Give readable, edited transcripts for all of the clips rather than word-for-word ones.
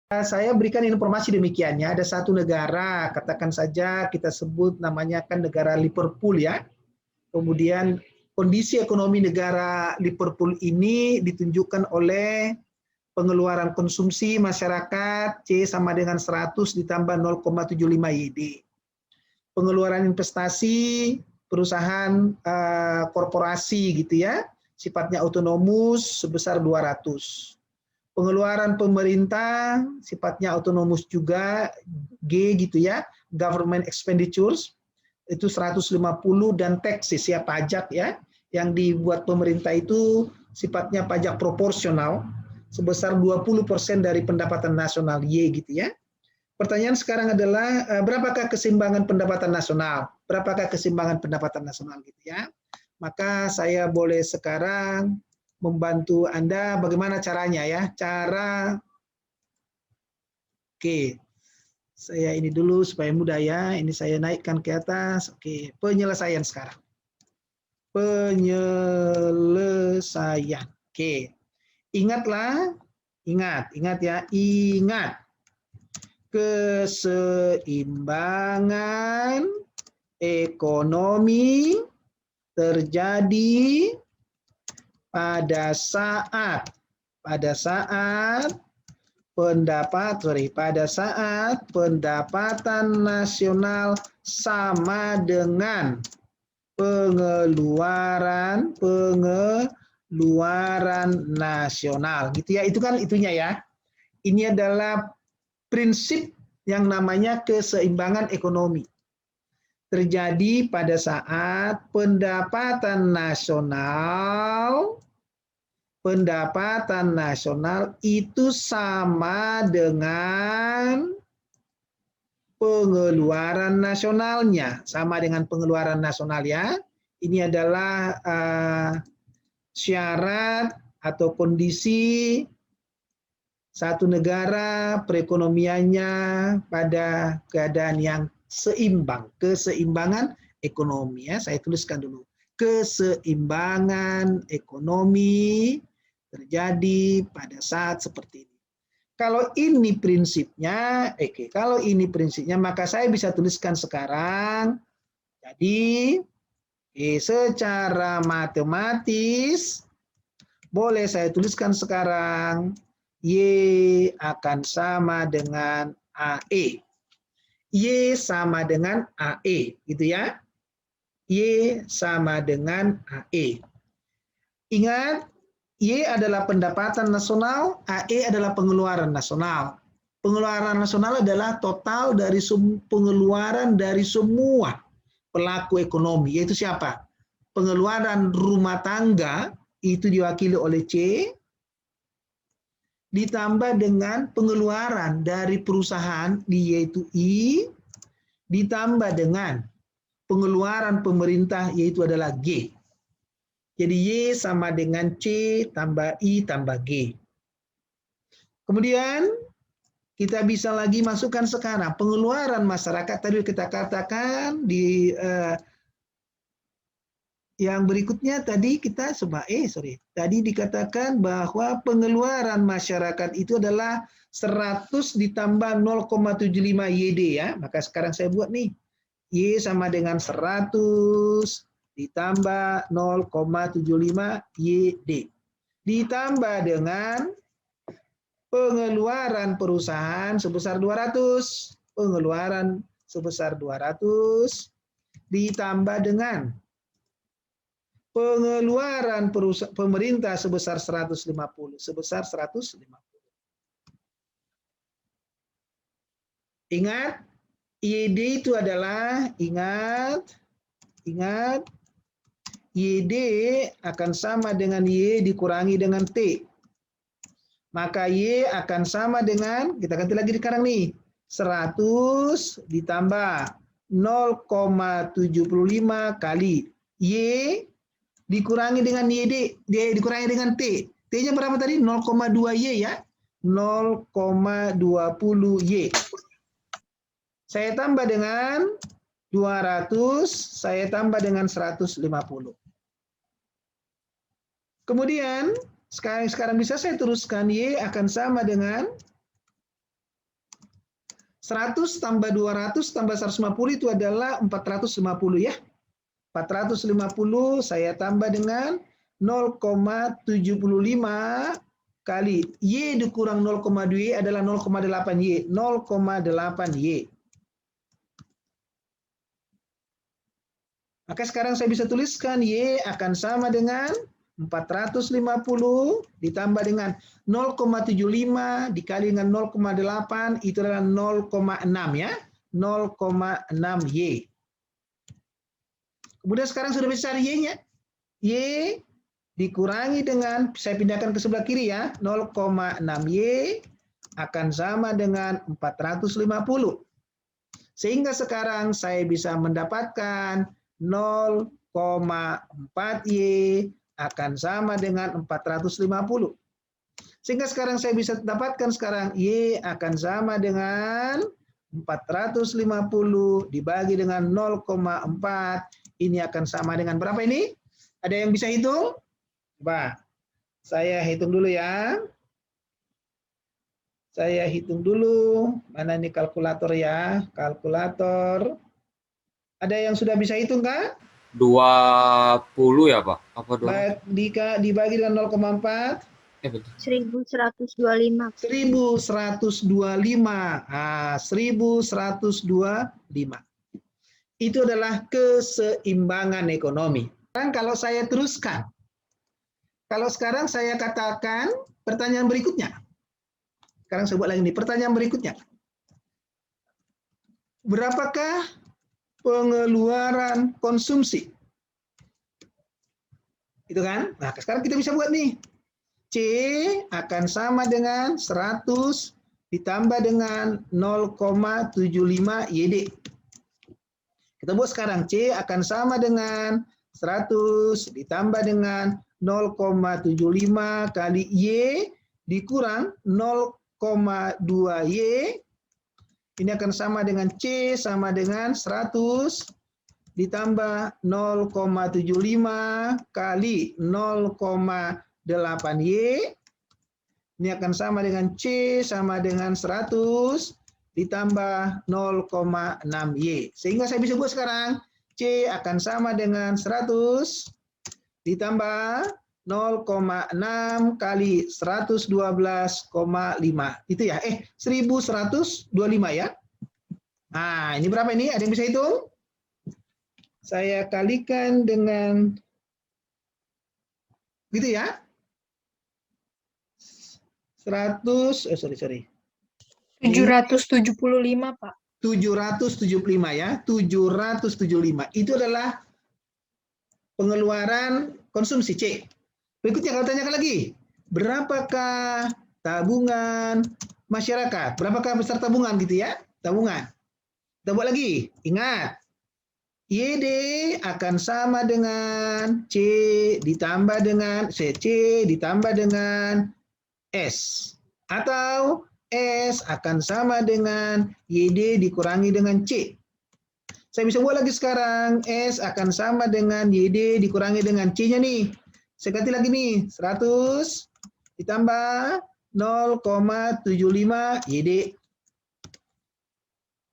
Saya berikan informasi demikian ya. Ada satu negara, katakan saja kita sebut namanya kan negara Liverpool ya. Kemudian kondisi ekonomi negara Liverpool ini ditunjukkan oleh pengeluaran konsumsi masyarakat C sama dengan 100 ditambah 0,75 YD. Pengeluaran investasi perusahaan korporasi gitu ya, sifatnya otonomus sebesar 200. Pengeluaran pemerintah sifatnya otonomus juga G gitu ya, government expenditures itu 150 dan taxes ya, pajak ya yang dibuat pemerintah itu sifatnya pajak proporsional sebesar 20% dari pendapatan nasional Y gitu ya. Pertanyaan sekarang adalah berapakah keseimbangan pendapatan nasional? Berapakah keseimbangan pendapatan nasional gitu ya? Maka saya boleh sekarang membantu Anda bagaimana caranya ya. Oke. Saya ini dulu supaya mudah ya. Ini saya naikkan ke atas. Oke, penyelesaian sekarang. Penyelesaian. Oke. Ingat ya, ingat. Keseimbangan ekonomi terjadi pada saat pendapatan nasional sama dengan pengeluaran nasional gitu ya. Itu kan itunya ya. Ini adalah prinsip yang namanya keseimbangan ekonomi. Terjadi pada saat pendapatan nasional itu sama dengan pengeluaran nasionalnya, sama dengan pengeluaran nasional ya. Ini adalah syarat atau kondisi satu negara perekonomiannya pada keadaan yang seimbang, keseimbangan ekonomi ya. Saya tuliskan dulu. Keseimbangan ekonomi terjadi pada saat seperti ini. Kalau ini prinsipnya, maka saya bisa tuliskan sekarang. Jadi, secara matematis, boleh saya tuliskan sekarang, Y akan sama dengan AE. Y sama dengan AE, gitu ya. Y sama dengan AE. Ingat, Y adalah pendapatan nasional, AE adalah pengeluaran nasional. Pengeluaran nasional adalah total dari pengeluaran dari semua pelaku ekonomi, yaitu siapa? Pengeluaran rumah tangga itu diwakili oleh C, ditambah dengan pengeluaran dari perusahaan yaitu I, ditambah dengan pengeluaran pemerintah yaitu adalah G. Jadi Y sama dengan C tambah I tambah G. Kemudian kita bisa lagi masukkan sekarang pengeluaran masyarakat tadi kita katakan di yang berikutnya tadi kita tadi dikatakan bahwa pengeluaran masyarakat itu adalah 100 ditambah 0,75 YD ya. Maka sekarang saya buat nih. Y sama dengan 100 ditambah 0,75 YD. Ditambah dengan pengeluaran perusahaan sebesar 200. Pengeluaran sebesar 200 ditambah dengan pengeluaran pemerintah sebesar 150. Ingat, YD itu adalah, ingat, YD akan sama dengan Y dikurangi dengan T. Maka Y akan sama dengan, kita ganti lagi sekarang nih, 100 ditambah 0,75 kali Y dikurangi dengan YD, dikurangi dengan T. T-nya berapa tadi? 0,2 Y ya. 0,20 Y. Saya tambah dengan 200, saya tambah dengan 150. Kemudian, sekarang bisa saya teruskan Y akan sama dengan 100 tambah 200 tambah 150 itu adalah 450 ya. 450 saya tambah dengan 0,75 kali Y dikurang 0,2Y adalah 0,8Y. 0,8Y. Maka sekarang saya bisa tuliskan Y akan sama dengan 450 ditambah dengan 0,75 dikali dengan 0,8 itu adalah 0,6 ya. 0,6Y. Kemudian sekarang sudah bisa cari Y-nya. Y dikurangi dengan, saya pindahkan ke sebelah kiri ya, 0,6Y akan sama dengan 450. Sehingga sekarang saya bisa mendapatkan 0,4Y akan sama dengan 450. Sehingga sekarang saya bisa dapatkan sekarang Y akan sama dengan 450 dibagi dengan 0,4. Ini akan sama dengan berapa ini? Ada yang bisa hitung? Coba, saya hitung dulu ya. Saya hitung dulu. Mana ini kalkulator ya? Kalkulator. Ada yang sudah bisa hitung, Kak? 20 ya, Pak? Apa 20? Dibagi dengan 0,4. 1125. 1125. Ah, 1125. Itu adalah keseimbangan ekonomi. Sekarang kalau saya teruskan, kalau sekarang saya katakan pertanyaan berikutnya. Sekarang saya buat lagi nih, pertanyaan berikutnya. Berapakah pengeluaran konsumsi? Itu kan? Nah, sekarang kita bisa buat nih. C akan sama dengan 100 ditambah dengan 0,75 YD. Kita buat sekarang C akan sama dengan 100 ditambah dengan 0,75 kali Y dikurang 0,2Y. Ini akan sama dengan C sama dengan 100 ditambah 0,75 kali 0,8Y. Ini akan sama dengan C sama dengan 100 ditambah 0,6Y. Sehingga saya bisa buat sekarang C akan sama dengan 100 ditambah 0,6 kali 112,5. Itu ya. 1125 ya. Nah, ini berapa ini? Ada yang bisa hitung? Saya kalikan dengan gitu ya. 775, Pak. 775 ya, 775. Itu adalah pengeluaran konsumsi C. Berikutnya kalau tanyakan lagi, berapakah tabungan masyarakat? Berapakah besar tabungan gitu ya? Tabungan. Kita buat lagi. Ingat, YD akan sama dengan C ditambah dengan C ditambah dengan S. Atau S akan sama dengan YD dikurangi dengan C. Saya bisa buat lagi sekarang. S akan sama dengan YD dikurangi dengan C-nya nih. Saya ganti lagi nih. 100 ditambah 0,75 YD.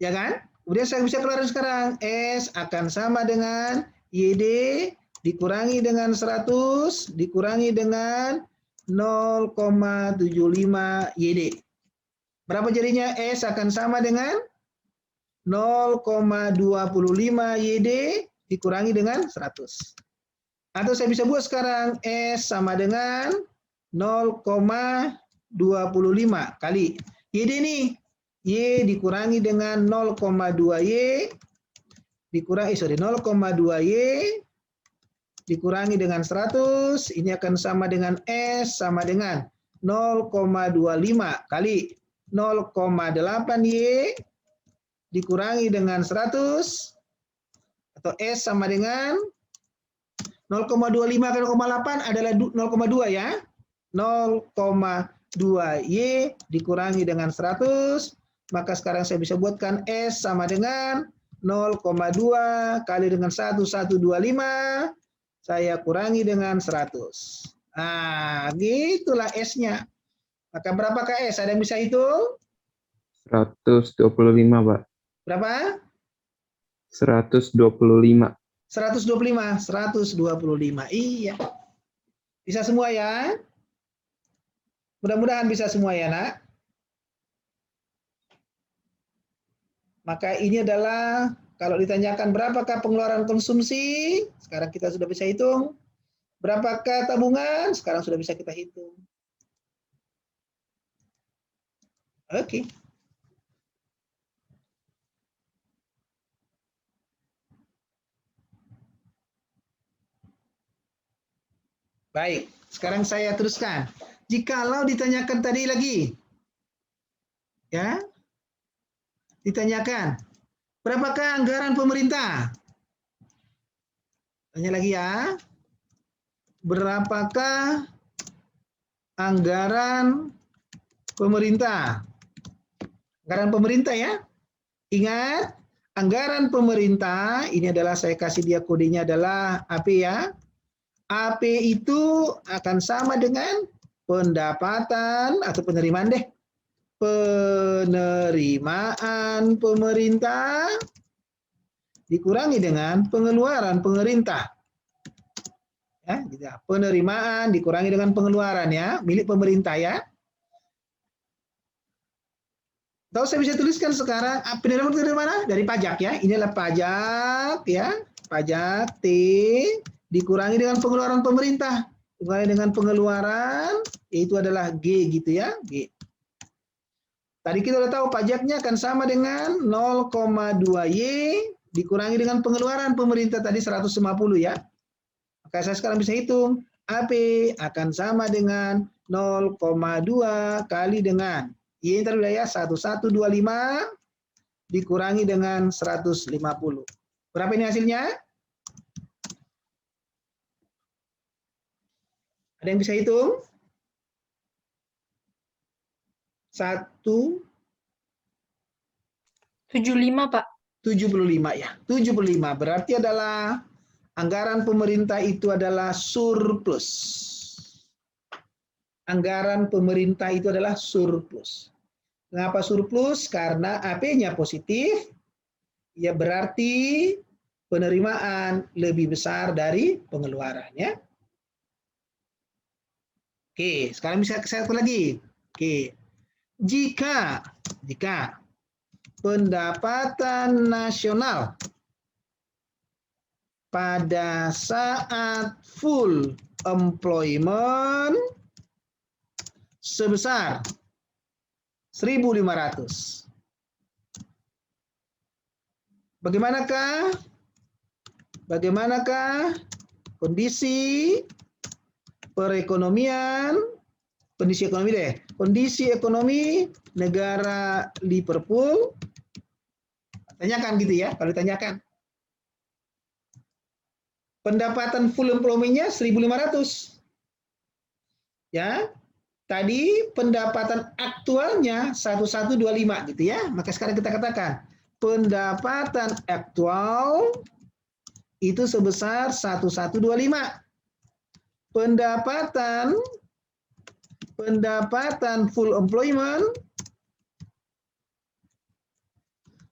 Ya kan? Kemudian saya bisa keluarin sekarang. S akan sama dengan YD dikurangi dengan 100 dikurangi dengan 0,75 YD. Berapa jadinya? S akan sama dengan 0,25 YD dikurangi dengan 100. Atau saya bisa buat sekarang S sama dengan 0,25 kali YD nih. Y dikurangi dengan 0,2Y dikurangi 0,2Y dikurangi dengan 100, ini akan sama dengan S sama dengan 0,25 kali 0,8Y dikurangi dengan 100, atau S sama dengan 0,25 kali 0,8 adalah 0,2 ya. 0,2Y dikurangi dengan 100, maka sekarang saya bisa buatkan S sama dengan 0,2 kali dengan 1125, saya kurangi dengan 100. Nah, gitulah S-nya. Maka berapakah S? Ada yang bisa hitung? 125, Pak. Berapa? 125. 125. Iya. Bisa semua ya? Mudah-mudahan bisa semua ya, Nak. Maka ini adalah kalau ditanyakan berapakah pengeluaran konsumsi, sekarang kita sudah bisa hitung. Berapakah tabungan, sekarang sudah bisa kita hitung. Oke. Baik, sekarang saya teruskan. Jikalau ditanyakan tadi lagi, ya, ditanyakan, berapakah anggaran pemerintah? Tanya lagi ya, berapakah anggaran pemerintah? Anggaran pemerintah ya, ingat, anggaran pemerintah, ini adalah saya kasih dia kodenya adalah AP ya. AP itu akan sama dengan pendapatan atau penerimaan deh. Penerimaan pemerintah dikurangi dengan pengeluaran pemerintah. Ya, gitu ya. Penerimaan dikurangi dengan pengeluaran ya, milik pemerintah ya. Atau saya bisa tuliskan sekarang penerimaan dari mana? Dari pajak ya. Ini adalah pajak ya. Pajak T dikurangi dengan pengeluaran pemerintah. Dikurangi dengan pengeluaran, yaitu adalah G gitu ya. G. Tadi kita udah tahu pajaknya akan sama dengan 0,2Y dikurangi dengan pengeluaran pemerintah tadi 150 ya. Maka saya sekarang bisa hitung. AP akan sama dengan 0,2 kali dengan Y tadi ya 1125 dikurangi dengan 150. Berapa ini hasilnya? Ada yang bisa hitung? 75, Pak. 75 ya. 75 berarti adalah anggaran pemerintah itu adalah surplus. Anggaran pemerintah itu adalah surplus. Kenapa surplus? Karena AP-nya positif, ya berarti penerimaan lebih besar dari pengeluarannya. Oke, sekarang bisa saya atur lagi. Oke, jika pendapatan nasional pada saat full employment sebesar 1.500. Bagaimanakah kondisi perekonomian, kondisi ekonomi negara Liverpool? Tanyakan gitu ya, kalau ditanyakan. Pendapatan full employment-nya 1.500. Ya. Tadi pendapatan aktualnya 1125 gitu ya. Maka sekarang kita katakan pendapatan aktual itu sebesar 1125. Pendapatan full employment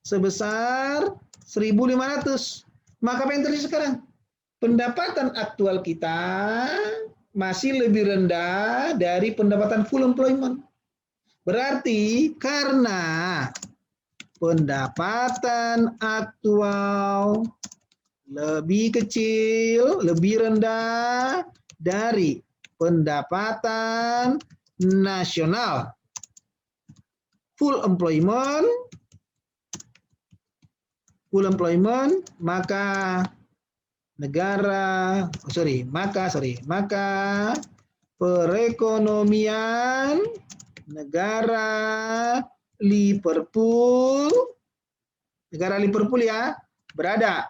sebesar 1.500. Maka apa yang terjadi sekarang? Pendapatan aktual kita masih lebih rendah dari pendapatan full employment. Berarti karena pendapatan aktual lebih kecil, lebih rendah dari pendapatan nasional full employment, maka perekonomian negara Liverpool ya berada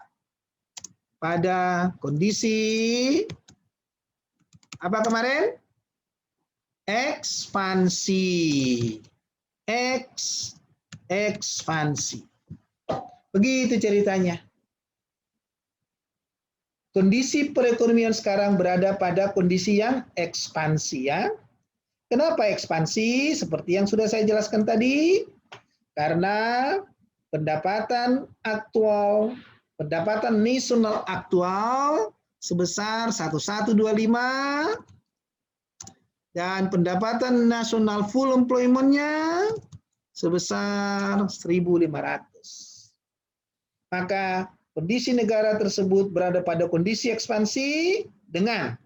pada kondisi apa kemarin? Ekspansi. Begitu ceritanya. Kondisi perekonomian sekarang berada pada kondisi yang ekspansi ya. Kenapa ekspansi? Seperti yang sudah saya jelaskan tadi, Karena pendapatan nasional aktual sebesar 1125 dan pendapatan nasional full employment-nya sebesar 1.500. Maka kondisi negara tersebut berada pada kondisi ekspansi dengan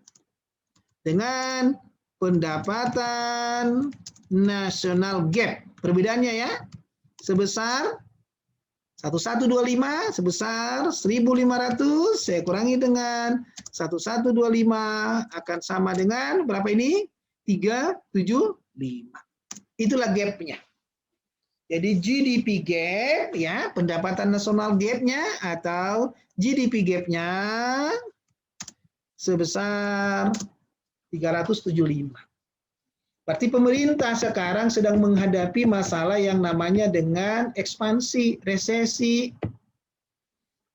pendapatan nasional gap. Perbedaannya ya, sebesar 1125 sebesar 1.500 saya kurangi dengan 1125 akan sama dengan berapa ini? 375. Itulah gapnya. Jadi GDP gap ya, pendapatan nasional gapnya atau GDP gapnya sebesar 375. Berarti pemerintah sekarang sedang menghadapi masalah yang namanya dengan ekspansi, resesi.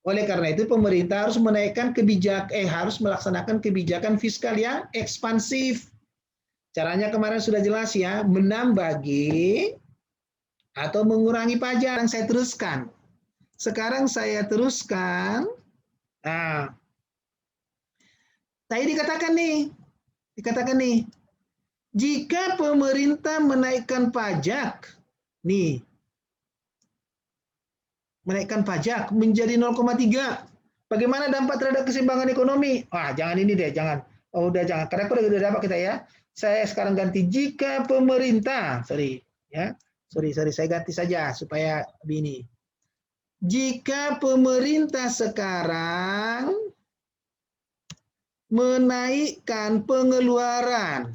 Oleh karena itu pemerintah harus harus melaksanakan kebijakan fiskal yang ekspansif. Caranya kemarin sudah jelas ya, menambah G atau mengurangi pajak. Yang saya teruskan. Sekarang saya teruskan. Nah, tadi dikatakan nih, jika pemerintah menaikkan pajak, menaikkan pajak menjadi 0,3, bagaimana dampak terhadap keseimbangan ekonomi? Jangan ini deh, jangan. Udah jangan. Karena udah dapat kita ya. Saya sekarang ganti jika pemerintah, sorry, saya ganti saja supaya begini. Jika pemerintah sekarang menaikkan pengeluaran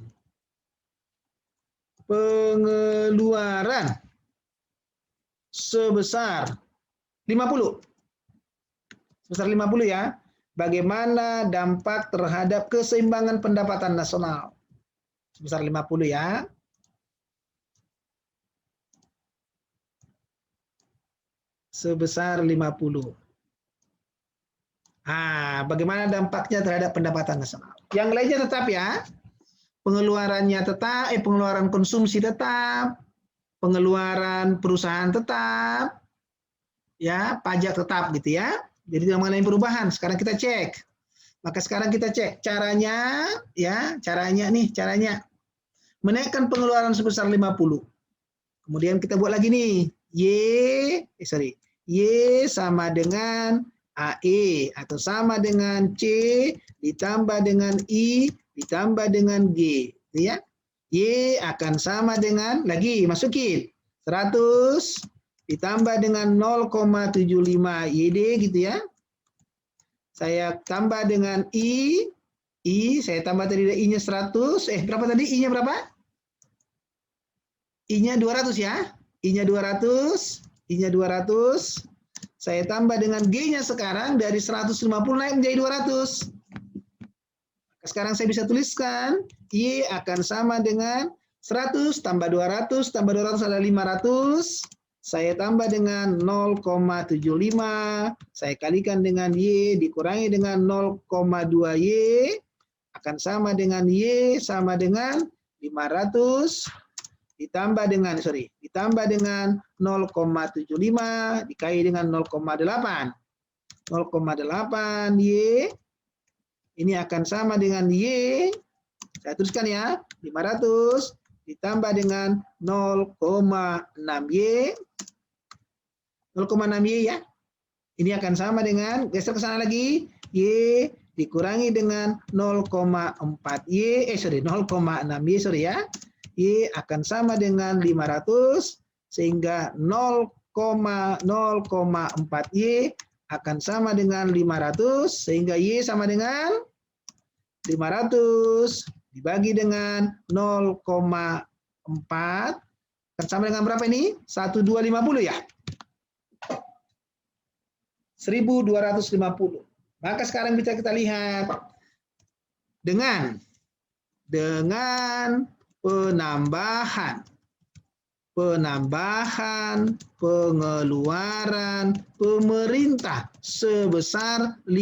sebesar 50. Sebesar 50 ya. Bagaimana dampak terhadap keseimbangan pendapatan nasional? Sebesar 50 ya. Sebesar 50. Bagaimana dampaknya terhadap pendapatan nasional? Yang lainnya tetap ya. Pengeluarannya tetap, pengeluaran konsumsi tetap, pengeluaran perusahaan tetap, ya, pajak tetap gitu ya. Jadi tidak mengalami perubahan. Sekarang kita cek. Maka sekarang kita cek caranya, ya, caranya menaikkan pengeluaran sebesar 50. Kemudian kita buat lagi nih, Y sama dengan AE atau sama dengan C ditambah dengan I ditambah dengan G, ya. Y akan sama dengan, lagi masukin 100 ditambah dengan 0,75 YD gitu ya. Saya tambah dengan I saya tambah tadi I-nya 100, berapa tadi I-nya berapa? I-nya 200 ya. I-nya 200. Saya tambah dengan G-nya sekarang dari 150 naik menjadi 200. Sekarang saya bisa tuliskan Y akan sama dengan 100 tambah 200 adalah 500. Saya tambah dengan 0,75. Saya kalikan dengan Y dikurangi dengan 0,2 Y akan sama dengan Y sama dengan 500 ditambah dengan 0,75 dikali dengan 0,8. 0,8 Y ini akan sama dengan Y, saya tuliskan ya, 500 ditambah dengan 0,6Y. 0,6Y ya. Ini akan sama dengan, geser ke sana lagi, Y dikurangi dengan 0,4Y, 0,6Y, ya. Y akan sama dengan 500, sehingga 0,4Y akan sama dengan 500, sehingga Y sama dengan 500 dibagi dengan 0,4 akan sama dengan berapa ini? 1250 ya? 1250. Maka sekarang bisa kita lihat dengan penambahan pengeluaran pemerintah sebesar 50.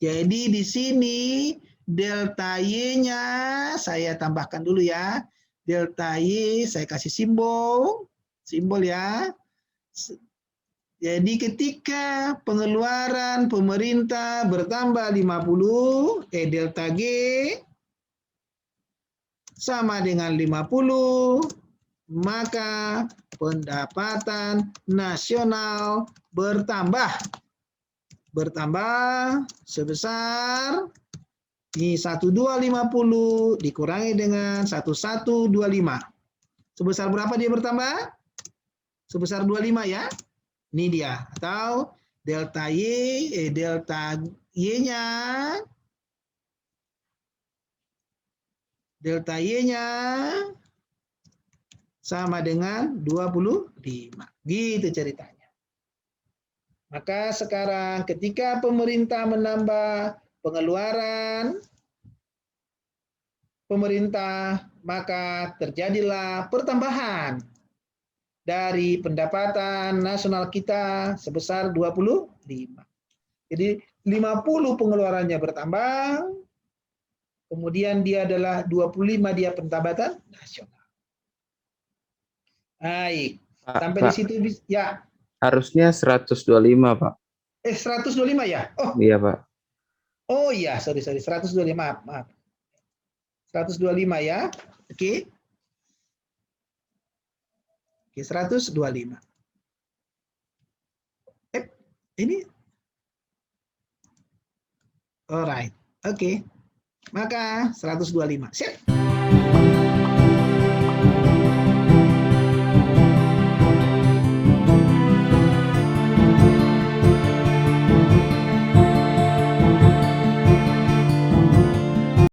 Jadi di sini delta Y-nya saya tambahkan dulu ya. Delta Y saya kasih simbol Simbol ya. Jadi ketika pengeluaran pemerintah bertambah 50, delta G sama dengan 50, maka pendapatan nasional bertambah sebesar ini 1250 dikurangi dengan 1125. Sebesar berapa dia bertambah? Sebesar 25 ya. Ini dia, atau delta Y-nya sama dengan 25. Gitu ceritanya. Maka sekarang ketika pemerintah menambah pengeluaran pemerintah, maka terjadilah pertambahan dari pendapatan nasional kita sebesar 25. Jadi 50 pengeluarannya bertambah, kemudian dia adalah 25 dia pendapatan nasional. Baik, sampai di situ ya. Harusnya 125, Pak. 125 ya? Oh. Iya, Pak. Oh iya, sorry 125, maaf. 125 ya. Oke. Oke, 125. Ini alright. Oke. Maka 125. Siap.